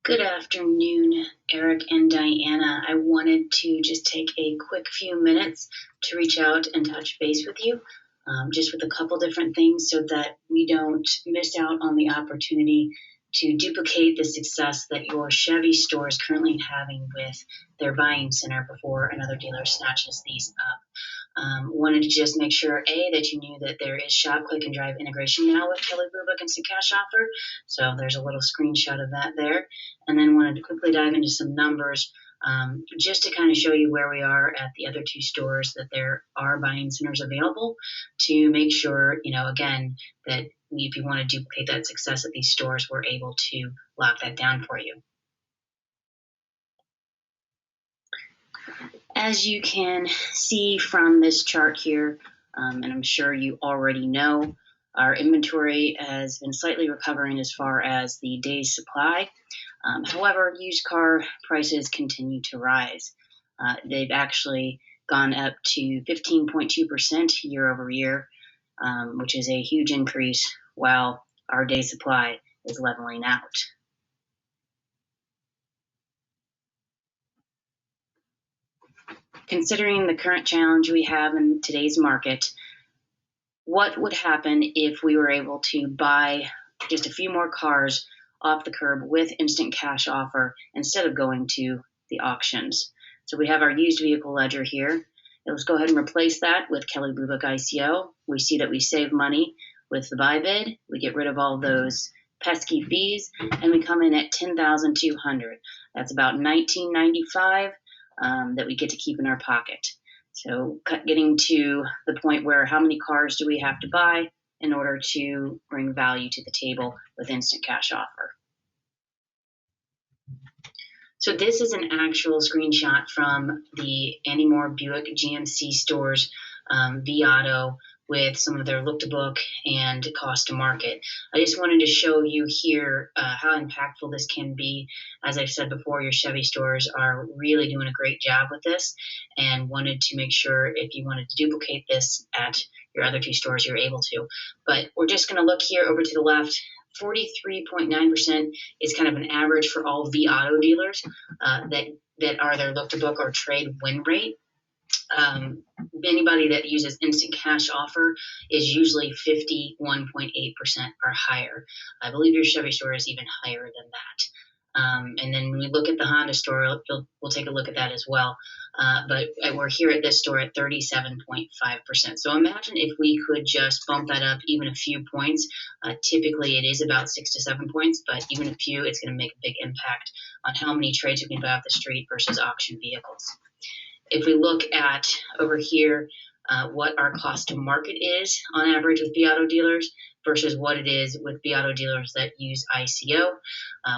Good afternoon, Eric and Diana. I wanted to just take a quick few minutes to reach out and touch base with you, just with a couple different things so that we don't miss out on the opportunity to duplicate the success that your Chevy store is currently having with their buying center before another dealer snatches these up. Wanted to just make sure, A, that you knew that there is shop, click, and drive integration now with Kelley Blue Book Instant Cash Offer. So there's a little screenshot of that there. And then wanted to quickly dive into some numbers just to kind of show you where we are at the other two stores that there are buying centers available to make sure, again, that if you want to duplicate that success at these stores, we're able to lock that down for you. As you can see from this chart here, and I'm sure you already know, our inventory has been slightly recovering as far as the day's supply. However, used car prices continue to rise. They've actually gone up to 15.2% year over year, which is a huge increase, while our day supply is leveling out. Considering the current challenge we have in today's market, what would happen if we were able to buy just a few more cars off the curb with instant cash offer instead of going to the auctions? So we have our used vehicle ledger here. Let's go ahead and replace that with Kelley Blue Book ICO. We see that we save money with the buy bid. We get rid of all those pesky fees, and we come in at $10,200. That's about $19.95 that we get to keep in our pocket. So getting to the point where how many cars do we have to buy in order to bring value to the table with instant cash offer. So this is an actual screenshot from the Andy Moore Buick GMC stores V-Auto with some of their look to book and cost to market. I just wanted to show you here how impactful this can be. As I've said before, your Chevy stores are really doing a great job with this, and wanted to make sure if you wanted to duplicate this at your other two stores, you're able to. But we're just going to look here over to the left. 43.9% is kind of an average for all V-Auto dealers that are their look to book or trade win rate. Anybody that uses instant cash offer is usually 51.8% or higher. I believe your Chevy store is even higher than that. And then when we look at the Honda store, we'll take a look at that as well. But we're here at this store at 37.5%. So imagine if we could just bump that up even a few points. Typically it is about 6 to 7 points, but even a few, it's going to make a big impact on how many trades we can buy off the street versus auction vehicles. If we look at over here, what our cost to market is on average with V-Auto dealers versus what it is with V-Auto dealers that use ICO,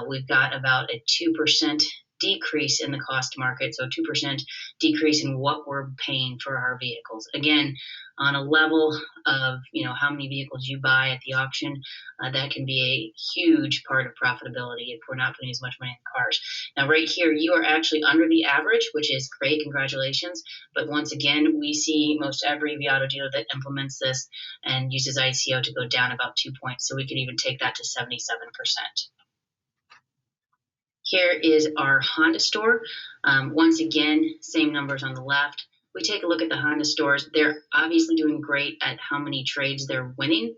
we've got about a 2% decrease in the cost to market, so 2% decrease in what we're paying for our vehicles. Again, on a level of how many vehicles you buy at the auction, that can be a huge part of profitability if we're not putting as much money in the cars. Now right here, you are actually under the average, which is great, congratulations. But once again, we see most every V-Auto dealer that implements this and uses ICO to go down about 2 points. So we could even take that to 77%. Here is our Honda store. Once again, same numbers on the left. We take a look at the Honda stores. They're obviously doing great at how many trades they're winning.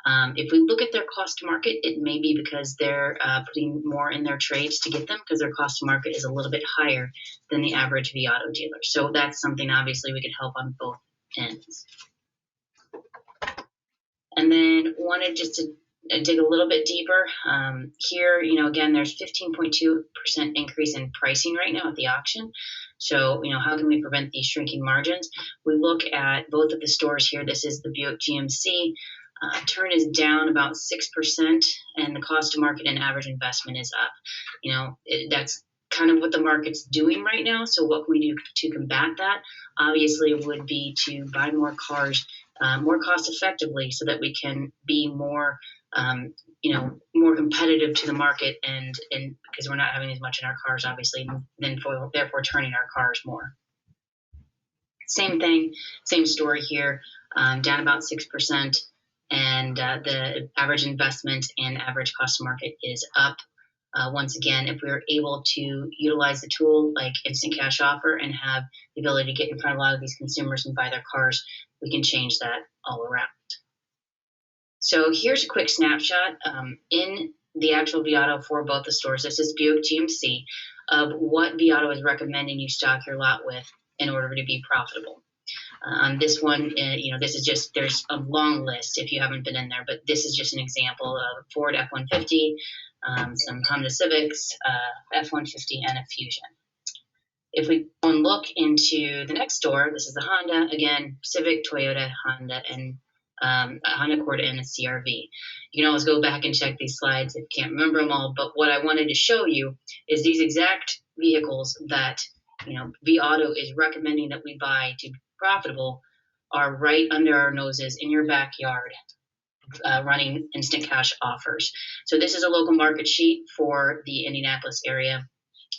If we look at their cost to market, it may be because they're putting more in their trades to get them, because their cost to market is a little bit higher than the average V-Auto dealer. So that's something obviously we could help on both ends. And then wanted just to dig a little bit deeper. Here, again, there's 15.2% increase in pricing right now at the auction. So, how can we prevent these shrinking margins? We look at both of the stores here. This is the Buick GMC. Turn is down about 6%, and the cost to market and average investment is up. That's kind of what the market's doing right now. So what can we do to combat that? Obviously, would be to buy more cars more cost effectively so that we can be more more competitive to the market, and because we're not having as much in our cars, obviously, then therefore turning our cars more. Same thing, same story here, down about 6%, and the average investment and average cost to market is up. Once again, if we are able to utilize the tool like Instant Cash Offer and have the ability to get in front of a lot of these consumers and buy their cars, we can change that all around. So here's a quick snapshot in the actual Viato for both the stores. This is Buick GMC of what Viato is recommending you stock your lot with in order to be profitable. On this one, this is just, there's a long list if you haven't been in there, but this is just an example of Ford F-150, some Honda Civics, F-150, and a Fusion. If we go and look into the next store, this is the Honda, again, Civic, Toyota, Honda, and a Honda Accord and a CRV. You can always go back and check these slides if you can't remember them all, but what I wanted to show you is these exact vehicles that Viato is recommending that we buy to be profitable are right under our noses in your backyard, running instant cash offers. So this is a local market sheet for the Indianapolis area,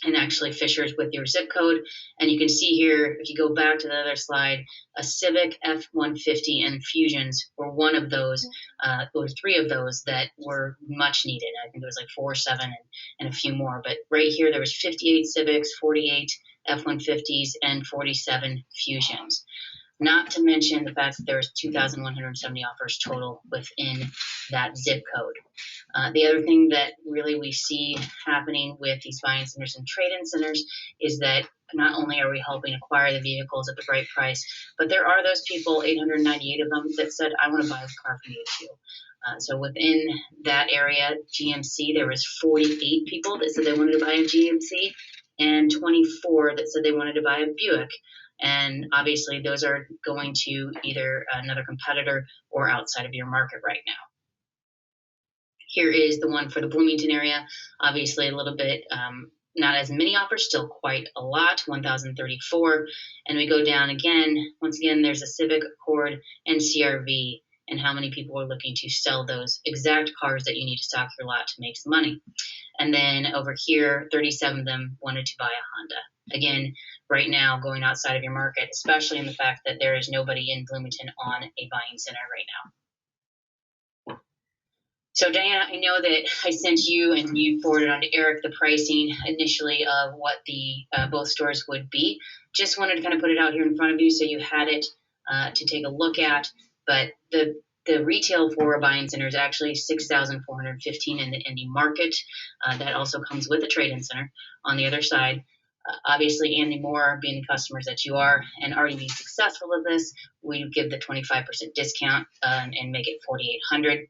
and actually Fishers with your zip code. And you can see here, if you go back to the other slide, a Civic, F-150, and Fusions were one of those, or three of those that were much needed. I think it was like 4, 7, and a few more. But right here, there was 58 Civics, 48 F-150s, and 47 Fusions. Not to mention the fact that there's 2,170 offers total within that zip code. The other thing that really we see happening with these buying centers and trade-in centers is that not only are we helping acquire the vehicles at the right price, but there are those people, 898 of them, that said, I want to buy a car from you too. So within that area, GMC, there was 48 people that said they wanted to buy a GMC and 24 that said they wanted to buy a Buick. And obviously those are going to either another competitor or outside of your market right now. Here is the one for the Bloomington area. Obviously a little bit, not as many offers, still quite a lot, 1,034. And we go down again, once again, there's a Civic, Accord, and CRV, and how many people are looking to sell those exact cars that you need to stock your lot to make some money. And then over here, 37 of them wanted to buy a Honda. Again, right now, going outside of your market, especially in the fact that there is nobody in Bloomington on a buying center right now. So Diana, I know that I sent you and you forwarded on to Eric the pricing initially of what the both stores would be. Just wanted to kind of put it out here in front of you so you had it to take a look at. But the retail for a buying center is actually $6,415 in the Indy market. That also comes with a trade-in center on the other side. Obviously, Andy Moore, being the customers that you are and already being successful with this, we give the 25% discount and make it $4,800.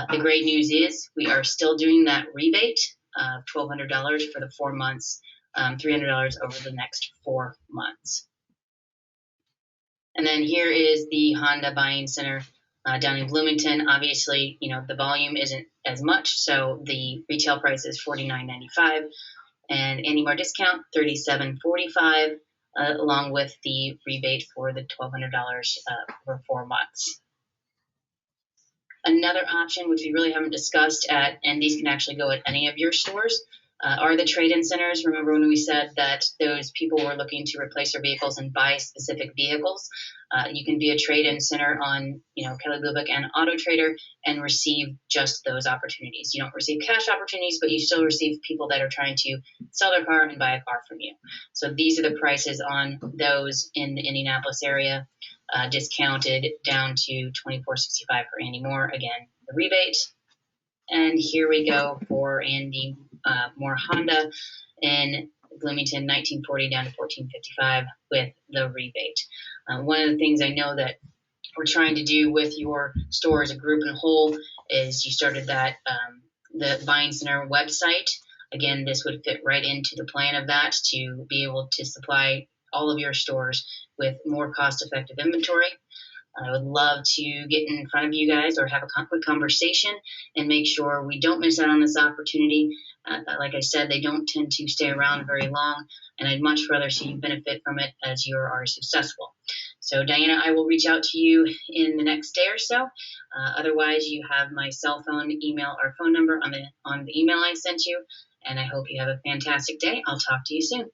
The great news is we are still doing that rebate of $1,200 for the 4 months, $300 over the next 4 months. And then here is the Honda buying center down in Bloomington. Obviously, the volume isn't as much, so the retail price is $49.95. And any more discount, $37.45, along with the rebate for the $1,200 for 4 months. Another option, which we really haven't discussed and these can actually go at any of your stores, are the trade-in centers. Remember when we said that those people were looking to replace their vehicles and buy specific vehicles? You can be a trade-in center on, Kelley Blue Book and Auto Trader and receive just those opportunities. You don't receive cash opportunities, but you still receive people that are trying to sell their car and buy a car from you. So these are the prices on those in the Indianapolis area, discounted down to $24.65 for Andy Moore. Again, the rebate. And here we go for Andy Moore Honda in Bloomington, $1,940 down to $1,455 with the rebate. One of the things I know that we're trying to do with your store as a group and whole is you started that the buying center website. Again, this would fit right into the plan of that to be able to supply all of your stores with more cost-effective inventory. I would love to get in front of you guys or have a quick conversation and make sure we don't miss out on this opportunity. Like I said, they don't tend to stay around very long, and I'd much rather see you benefit from it as you are successful. So, Diana, I will reach out to you in the next day or so. Otherwise, you have my cell phone, email, or phone number on the email I sent you, and I hope you have a fantastic day. I'll talk to you soon.